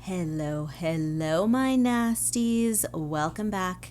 Hello, my nasties. Welcome back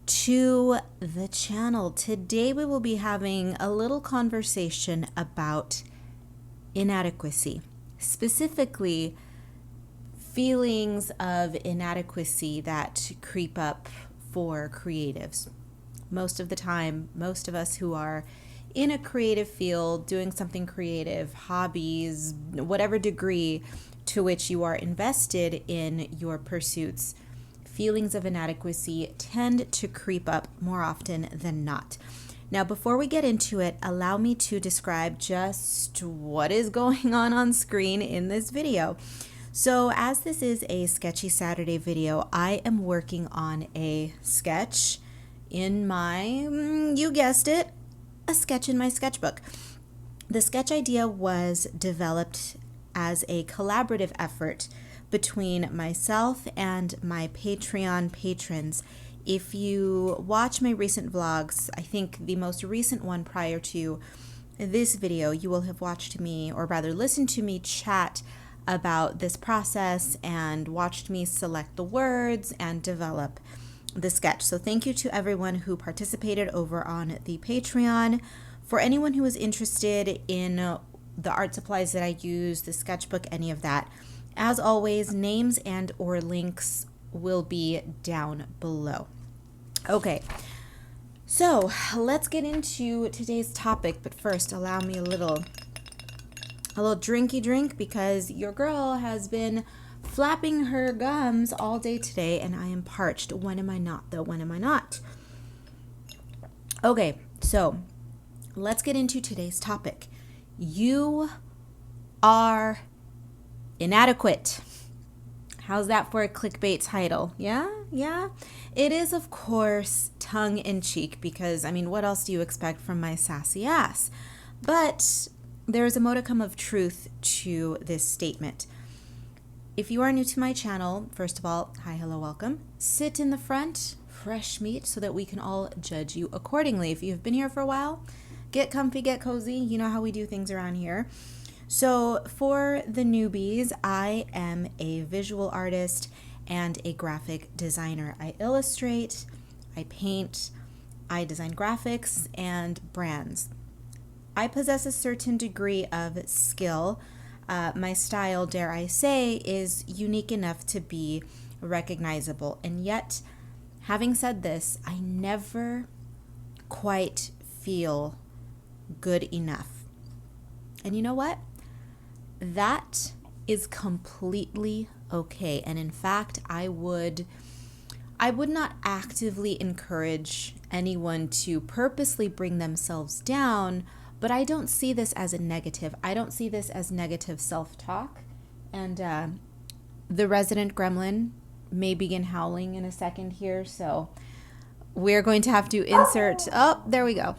to the channel. Today we will be having a little conversation about inadequacy, specifically feelings of inadequacy that creep up for creatives. Most of the time, most of us who are in a creative field, doing something creative, hobbies, whatever degree to which you are invested in your pursuits, feelings of inadequacy tend to creep up more often than not. Now, before we get into it, allow me to describe just what is going on screen in this video. So as this is a Sketchy Saturday video, I am working on a sketch in my, you guessed it, a sketch in my sketchbook. The sketch idea was developed as a collaborative effort between myself and my Patreon patrons. If you watch my recent vlogs, I think the most recent one prior to this video, you will have watched me, or rather listened to me chat about this process and watched me select the words and develop the sketch. So thank you to everyone who participated over on the Patreon. For anyone who is interested in the art supplies that I use, the sketchbook, any of that, as always, names and or links will be down below. Okay, so let's get into today's topic, but first allow me a little drinky drink, because your girl has been flapping her gums all day today and I am parched. When am I not though? When am I not? Okay, so let's get into today's topic. You are inadequate. How's that for a clickbait title? Yeah. It is, of course, tongue-in-cheek, because, I mean, what else do you expect from my sassy ass? But there's a modicum of truth to this statement. If you are new to my channel, first of all, hi, hello, welcome. Sit in the front, fresh meat, so that we can all judge you accordingly. If you've been here for a while, get comfy, get cozy. You know how we do things around here. So for the newbies, I am a visual artist and a graphic designer. I illustrate, I paint, I design graphics and brands. I possess a certain degree of skill. My style, dare I say, is unique enough to be recognizable. And yet, having said this, I never quite feel good enough. And you know what? That is completely okay. And in fact, I would not actively encourage anyone to purposely bring themselves down, but I don't see this as a negative. I don't see this as negative self-talk. And the resident gremlin may begin howling in a second here, so we're going to have to insert, oh, there we go.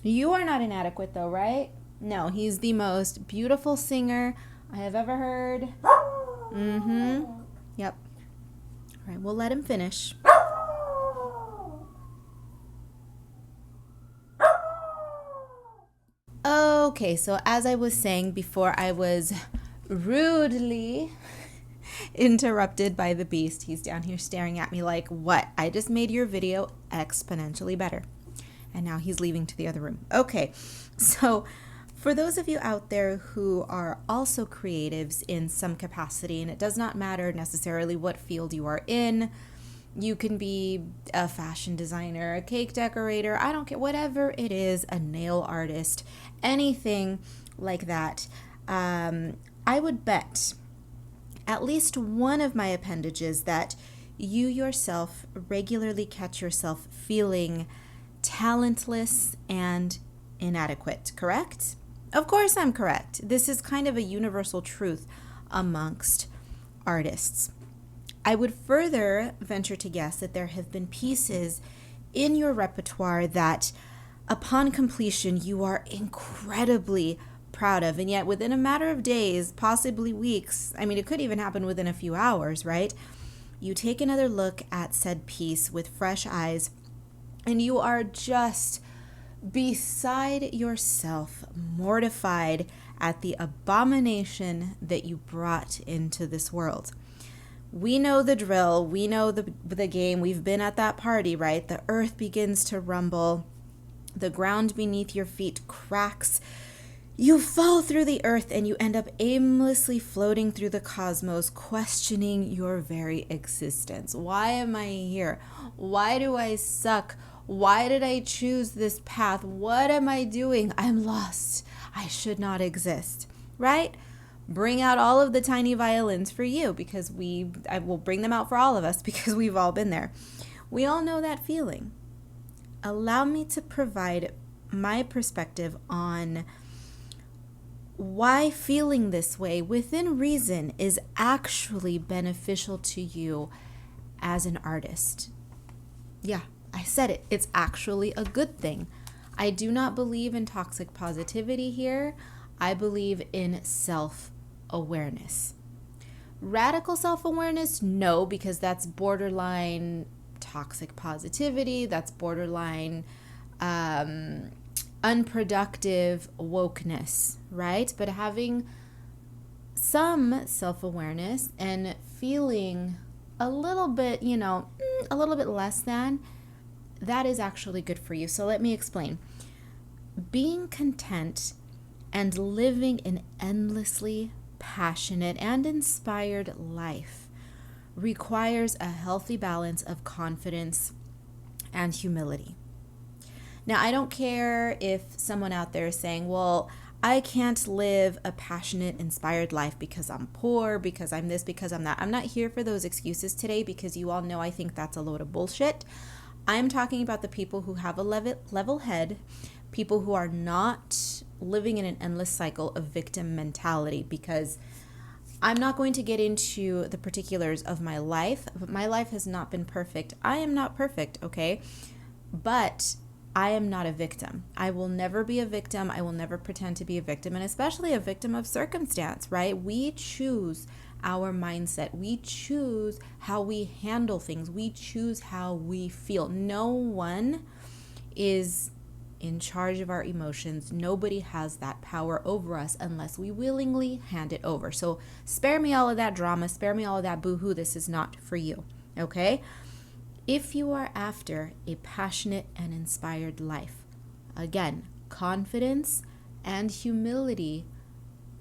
You are not inadequate though, right? No, he's the most beautiful singer I have ever heard. Yep. All right, we'll let him finish. Okay, so as I was saying before, I was rudely interrupted by the beast. He's down here staring at me like, what? I just made your video exponentially better. And now he's leaving to the other room. Okay, so for those of you out there who are also creatives in some capacity, and it does not matter necessarily what field you are in, you can be a fashion designer, a cake decorator, I don't care, whatever it is, a nail artist, anything like that. I would bet at least one of my appendages that you yourself regularly catch yourself feeling talentless and inadequate, correct? Of course I'm correct. This is kind of a universal truth amongst artists. I would further venture to guess that there have been pieces in your repertoire that upon completion you are incredibly proud of, and yet within a matter of days, possibly weeks, I mean it could even happen within a few hours, right? You take another look at said piece with fresh eyes and you are just beside yourself, mortified at the abomination that you brought into this world. We know the drill. We know the game. We've been at that party, right? The earth begins to rumble. The ground beneath your feet cracks. You fall through the earth and you end up aimlessly floating through the cosmos, questioning your very existence. Why am I here? Why do I suck? Why did I choose this path? What am I doing? I'm lost. I should not exist, right? Bring out all of the tiny violins for you, because I will bring them out for all of us because we've all been there. We all know that feeling. Allow me to provide my perspective on why feeling this way within reason is actually beneficial to you as an artist. Yeah, I said it. It's actually a good thing. I do not believe in toxic positivity here. I believe in self-awareness. Radical self-awareness, no, because that's borderline toxic positivity. That's borderline unproductive wokeness, right? But having some self-awareness and feeling a little bit, a little bit less than, that is actually good for you. So let me explain. Being content and living an endlessly passionate and inspired life requires a healthy balance of confidence and humility. Now, I don't care if someone out there is saying, well, I can't live a passionate, inspired life because I'm poor, because I'm this, because I'm that. I'm not here for those excuses today, because you all know I think that's a load of bullshit. I'm talking about the people who have a level head, people who are not living in an endless cycle of victim mentality, because I'm not going to get into the particulars of my life, but my life has not been perfect. I am not perfect, okay? But I am not a victim. I will never be a victim. I will never pretend to be a victim, and especially a victim of circumstance, right? We choose our mindset. We choose how we handle things. We choose how we feel. No one is in charge of our emotions. Nobody has that power over us unless we willingly hand it over. So spare me all of that drama. Spare me all of that boo-hoo. This is not for you, okay? If you are after a passionate and inspired life, again, confidence and humility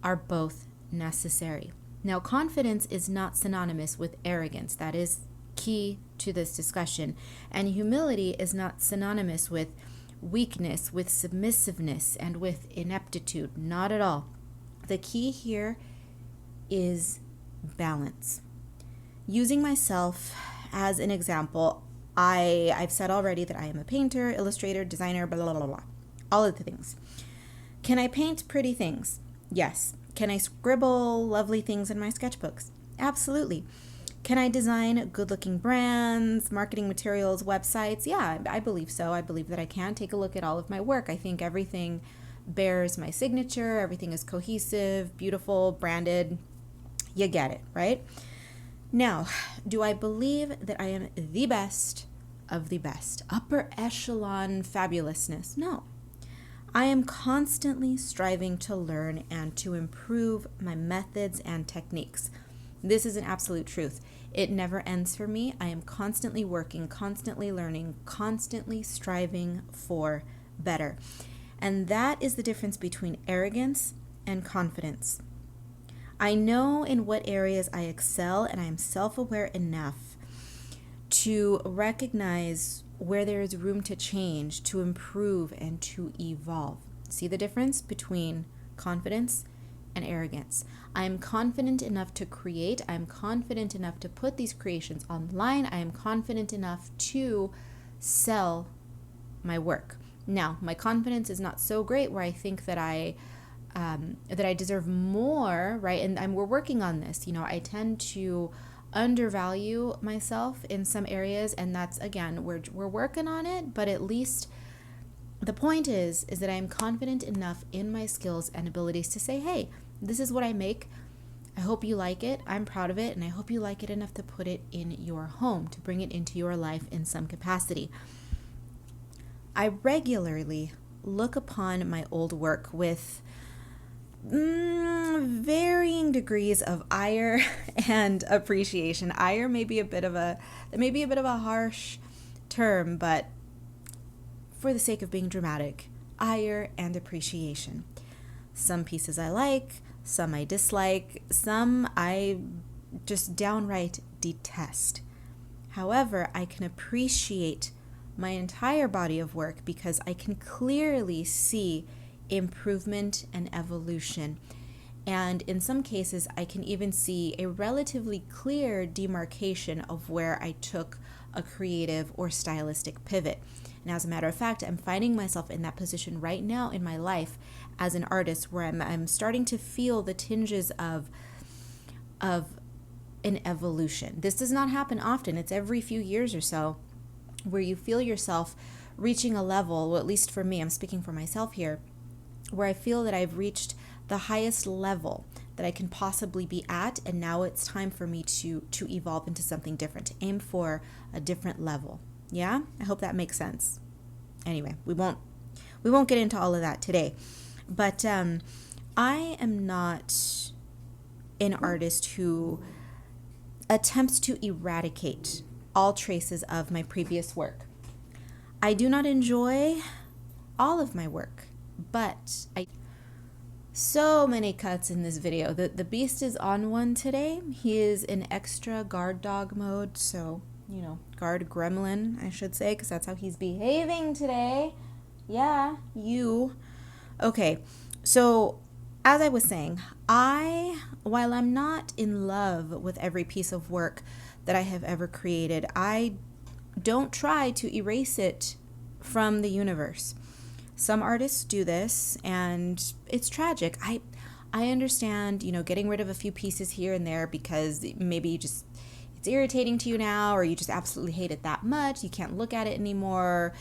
are both necessary. Now, confidence is not synonymous with arrogance. That is key to this discussion. And humility is not synonymous with weakness, with submissiveness, and with ineptitude. Not at all. The key here is balance. Using myself as an example, I've said already that I am a painter, illustrator, designer, blah, blah, blah, blah. All of the things. Can I paint pretty things? Yes. Can I scribble lovely things in my sketchbooks? Absolutely. Can I design good-looking brands, marketing materials, websites? Yeah, I believe so. I believe that I can. Take a look at all of my work. I think everything bears my signature. Everything is cohesive, beautiful, branded. You get it, right? Now, do I believe that I am the best of the best? Upper echelon fabulousness? No. I am constantly striving to learn and to improve my methods and techniques. This is an absolute truth. It never ends for me. I am constantly working, constantly learning, constantly striving for better. And that is the difference between arrogance and confidence. I know in what areas I excel, and I am self-aware enough to recognize where there is room to change, to improve, and to evolve. See the difference between confidence and arrogance. I am confident enough to create. I am confident enough to put these creations online. I am confident enough to sell my work. Now, my confidence is not so great where I think that I deserve more, right? And we're working on this. I tend to undervalue myself in some areas, and that's, again, we're working on it, but at least the point is that I am confident enough in my skills and abilities to say, hey, this is what I make. I hope you like it. I'm proud of it, and I hope you like it enough to put it in your home, to bring it into your life in some capacity. I regularly look upon my old work with Varying degrees of ire and appreciation. Ire may be a bit of a harsh term, but for the sake of being dramatic, ire and appreciation. Some pieces I like, some I dislike, some I just downright detest. However, I can appreciate my entire body of work because I can clearly see improvement and evolution. And in some cases, I can even see a relatively clear demarcation of where I took a creative or stylistic pivot. And as a matter of fact, I'm finding myself in that position right now in my life as an artist where I'm starting to feel the tinges of an evolution. This does not happen often. It's every few years or so where you feel yourself reaching a level, well, at least for me, I'm speaking for myself here, where I feel that I've reached the highest level that I can possibly be at, and now it's time for me to evolve into something different, to aim for a different level. Yeah? I hope that makes sense. Anyway, we won't get into all of that today. But I am not an artist who attempts to eradicate all traces of my previous work. I do not enjoy all of my work, but so many cuts in this video. The beast is on one today. He is in extra guard dog mode, so, guard gremlin, I should say, because that's how he's behaving today. Yeah, you. Okay, so as I was saying, while I'm not in love with every piece of work that I have ever created, I don't try to erase it from the universe. Some artists do this, and it's tragic. I understand, getting rid of a few pieces here and there because maybe it's irritating to you now, or you just absolutely hate it that much. You can't look at it anymore.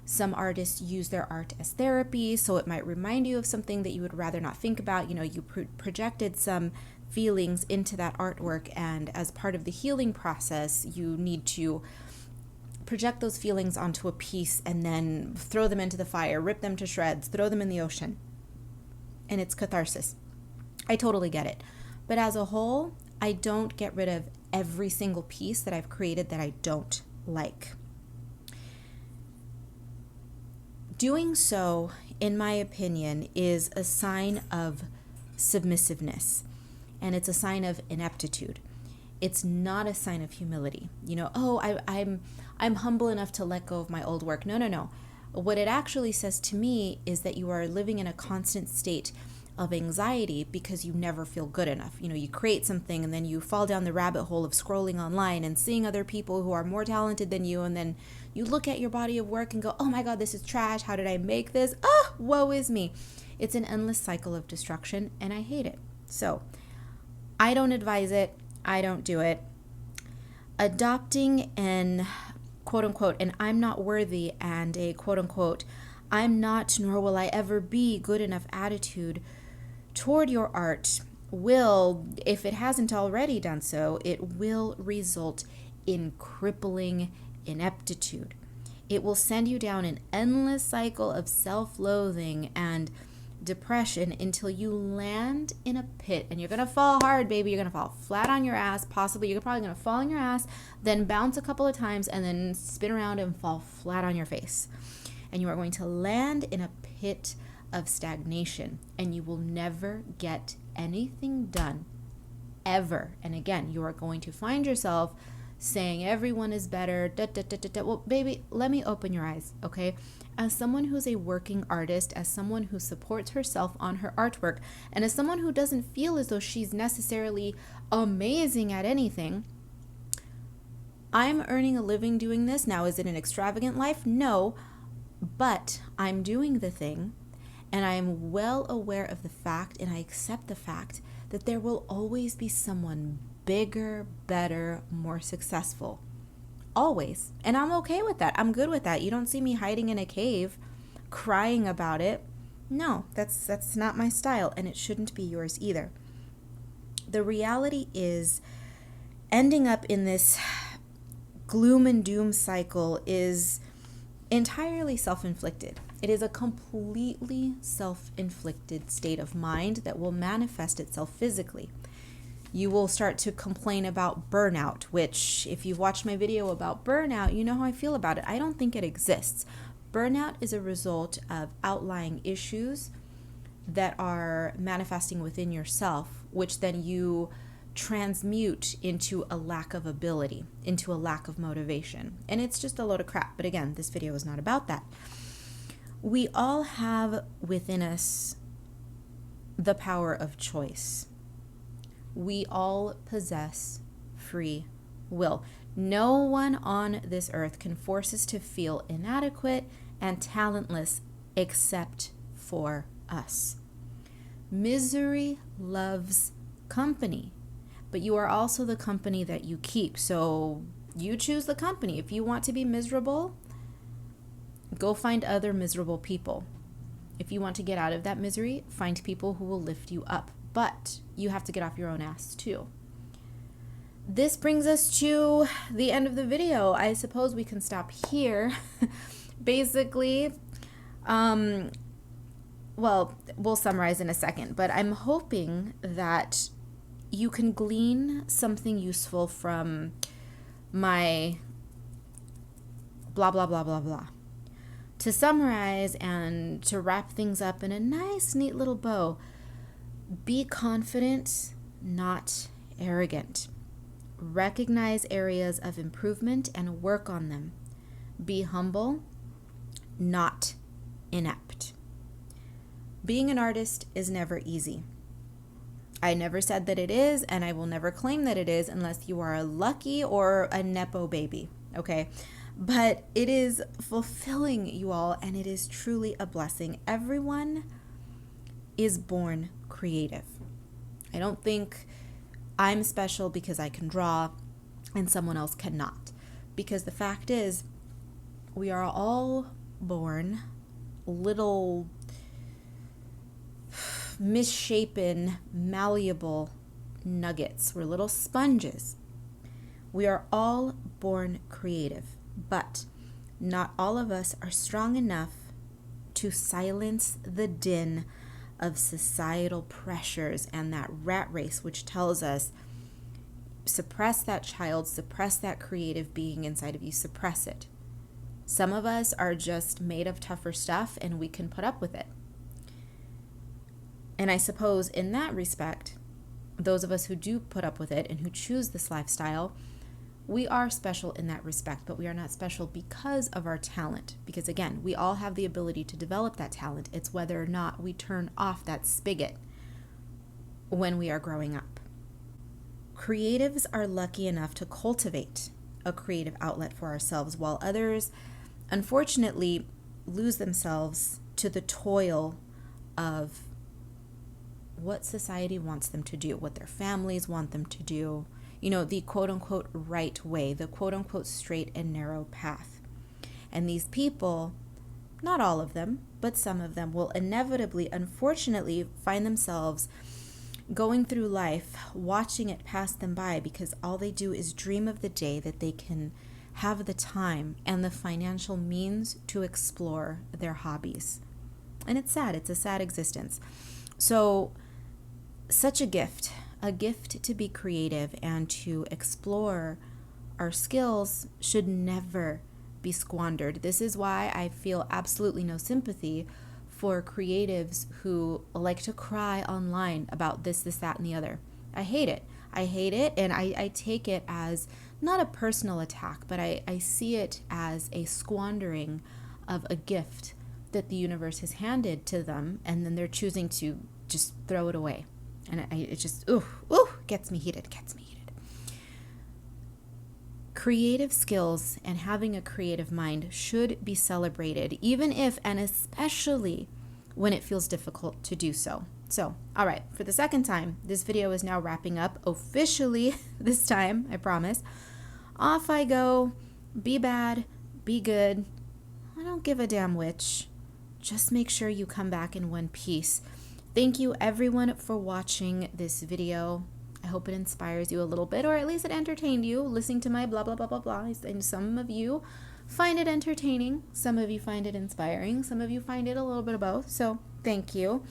Some artists use their art as therapy, so it might remind you of something that you would rather not think about. You projected some feelings into that artwork, and as part of the healing process, you need to project those feelings onto a piece and then throw them into the fire, rip them to shreds, throw them in the ocean. And it's catharsis. I totally get it. But as a whole, I don't get rid of every single piece that I've created that I don't like. Doing so, in my opinion, is a sign of submissiveness, and it's a sign of ineptitude. It's not a sign of humility. I'm humble enough to let go of my old work. No. What it actually says to me is that you are living in a constant state of anxiety because you never feel good enough. You create something and then you fall down the rabbit hole of scrolling online and seeing other people who are more talented than you, and then you look at your body of work and go, oh my God, this is trash. How did I make this? Oh, woe is me. It's an endless cycle of destruction, and I hate it. So I don't advise it. I don't do it. Adopting an quote unquote, and I'm not worthy, and a quote unquote, I'm not nor will I ever be good enough attitude toward your art will, if it hasn't already done so, it will result in crippling ineptitude. It will send you down an endless cycle of self-loathing and depression until you land in a pit, and you're going to fall hard, baby. You're going to fall flat on your ass. Possibly you're probably going to fall on your ass, then bounce a couple of times, and then spin around and fall flat on your face. And you are going to land in a pit of stagnation, and you will never get anything done ever. And again, you are going to find yourself saying everyone is better. Well, baby, let me open your eyes, okay? As someone who's a working artist, as someone who supports herself on her artwork, and as someone who doesn't feel as though she's necessarily amazing at anything, I'm earning a living doing this. Now, is it an extravagant life? No, but I'm doing the thing, and I am well aware of the fact, and I accept the fact that there will always be someone bigger, better, more successful. Always. And I'm okay with that. I'm good with that. You don't see me hiding in a cave crying about it. No, that's not my style, and it shouldn't be yours either. The reality is, ending up in this gloom and doom cycle is entirely self-inflicted. It is a completely self-inflicted state of mind that will manifest itself physically. You will start to complain about burnout, which if you've watched my video about burnout, you know how I feel about it. I don't think it exists. Burnout is a result of outlying issues that are manifesting within yourself, which then you transmute into a lack of ability, into a lack of motivation. And it's just a load of crap. But again, this video is not about that. We all have within us the power of choice. We all possess free will. No one on this earth can force us to feel inadequate and talentless except for us. Misery loves company, but you are also the company that you keep. So you choose the company. If you want to be miserable, go find other miserable people. If you want to get out of that misery, find people who will lift you up. But you have to get off your own ass too. This brings us to the end of the video. I suppose we can stop here. Basically, well, we'll summarize in a second, but I'm hoping that you can glean something useful from my blah, blah, blah, blah, blah. To summarize and to wrap things up in a nice, neat little bow, be confident, not arrogant. Recognize areas of improvement and work on them. Be humble, not inept. Being an artist is never easy. I never said that it is, and I will never claim that it is unless you are lucky or a Nepo baby, okay? But it is fulfilling, you all, and it is truly a blessing. Everyone is born creative. I don't think I'm special because I can draw and someone else cannot. Because the fact is, we are all born little misshapen, malleable nuggets. We're little sponges. We are all born creative, but not all of us are strong enough to silence the din of societal pressures and that rat race which tells us suppress that child, suppress that creative being inside of you, suppress it. Some of us are just made of tougher stuff and we can put up with it. And I suppose in that respect, those of us who do put up with it and who choose this lifestyle, we are special in that respect, but we are not special because of our talent. Because again, we all have the ability to develop that talent. It's whether or not we turn off that spigot when we are growing up. Creatives are lucky enough to cultivate a creative outlet for ourselves, while others, unfortunately, lose themselves to the toil of what society wants them to do, what their families want them to do, you know, the quote-unquote right way, the quote-unquote straight and narrow path. And these people, not all of them, but some of them will inevitably, unfortunately, find themselves going through life, watching it pass them by because all they do is dream of the day that they can have the time and the financial means to explore their hobbies. And it's sad. It's a sad existence. So, such a gift to be creative and to explore our skills should never be squandered. This is why I feel absolutely no sympathy for creatives who like to cry online about this, that, and the other. I hate it. And I take it as not a personal attack, but I see it as a squandering of a gift that the universe has handed to them, and then they're choosing to just throw it away. And it just, gets me heated. Creative skills and having a creative mind should be celebrated, even if and especially when it feels difficult to do so. So, all right, for the second time, this video is now wrapping up officially this time, I promise. Off I go. Be bad, be good. I don't give a damn which. Just make sure you come back in one piece. Thank you everyone for watching this video. I hope it inspires you a little bit, or at least it entertained you listening to my blah, blah, blah, blah, blah. And some of you find it entertaining. Some of you find it inspiring. Some of you find it a little bit of both. So thank you.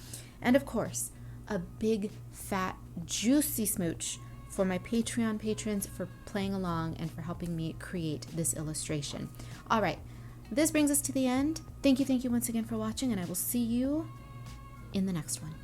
And of course, a big, fat, juicy smooch for my Patreon patrons for playing along and for helping me create this illustration. All right, this brings us to the end. Thank you once again for watching, and I will see you in the next one.